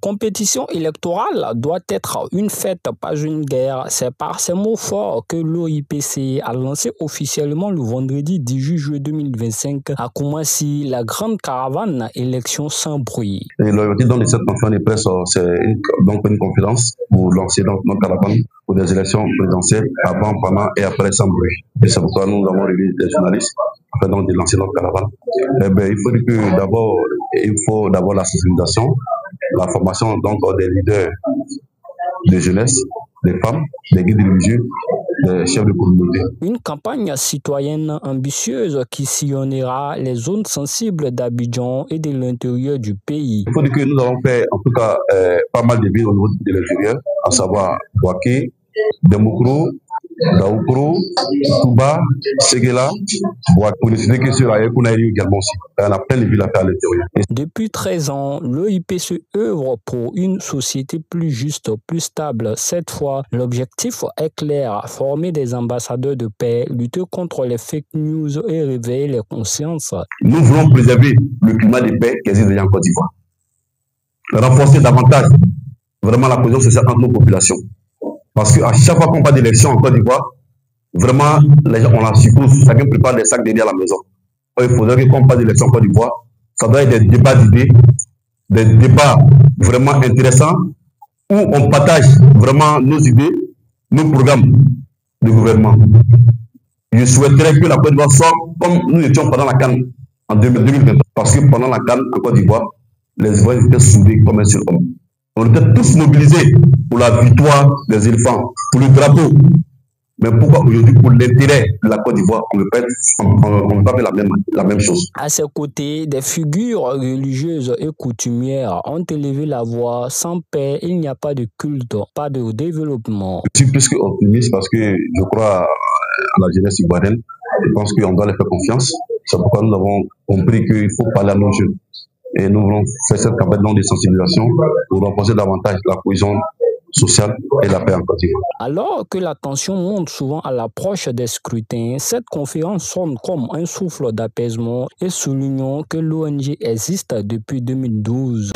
compétition électorale doit être une fête, pas une guerre. C'est par ces mots forts que l'OIPC a lancé officiellement le vendredi 18 juillet 2025 à Koumassi la grande caravane élection sans bruit. Et l'objectif de cette conférence de presse, c'est une conférence pour lancer notre caravane pour des élections présidentielles avant, pendant et après sans bruit. Et c'est pourquoi nous avons réuni des journalistes afin donc de lancer notre caravane. Il faut d'abord la sensibilisation, la formation donc des leaders de jeunesse, des femmes, des guides religieux, des chefs de communauté. Une campagne citoyenne ambitieuse qui sillonnera les zones sensibles d'Abidjan et de l'intérieur du pays. Il faut dire que nous avons fait en tout cas pas mal de villes au niveau de l'intérieur, à savoir Bouaké, Demoukro, Daoukro, Touba, Séguéla, pour ne citer que sur ailleurs qu'on a eu également aussi. On a plein de villes à faire à l'intérieur. Depuis 13 ans, l'OIPC œuvre pour une société plus juste, plus stable. Cette fois, l'objectif est clair, former des ambassadeurs de paix, lutter contre les fake news et réveiller les consciences. Nous voulons préserver le climat de paix qui existe déjà en Côte d'Ivoire. Renforcer davantage vraiment la cohésion sociale entre nos populations. Parce qu'à chaque fois qu'on parle d'élection en Côte d'Ivoire, vraiment, les gens, on la suppose, chacun prépare des sacs derrière la maison. Il faudrait que quand on parle d'élection en Côte d'Ivoire, ça doit être des débats d'idées, des débats vraiment intéressants, où on partage vraiment nos idées, nos programmes de gouvernement. Je souhaiterais que la Côte d'Ivoire sorte comme nous étions pendant la CAN en 2020. Parce que pendant la CAN en Côte d'Ivoire, les Ivoiriens étaient soudés comme un seul homme. On était tous mobilisés pour la victoire des éléphants, pour le drapeau. Mais pourquoi aujourd'hui, pour l'intérêt de la Côte d'Ivoire, on ne peut pas faire la même chose? À ses côtés, des figures religieuses et coutumières ont élevé la voix. Sans paix, il n'y a pas de culte, pas de développement. Je suis plus qu'optimiste parce que je crois à la jeunesse ivoirienne. Je pense qu'on doit les faire confiance. C'est pourquoi nous avons compris qu'il faut parler à nos jeunes. Et nous voulons faire cette campagne de sensibilisation pour renforcer davantage la cohésion sociale et la paix en Côte d'Ivoire. Alors que la tension monte souvent à l'approche des scrutins, cette conférence sonne comme un souffle d'apaisement et soulignons que l'ONG existe depuis 2012.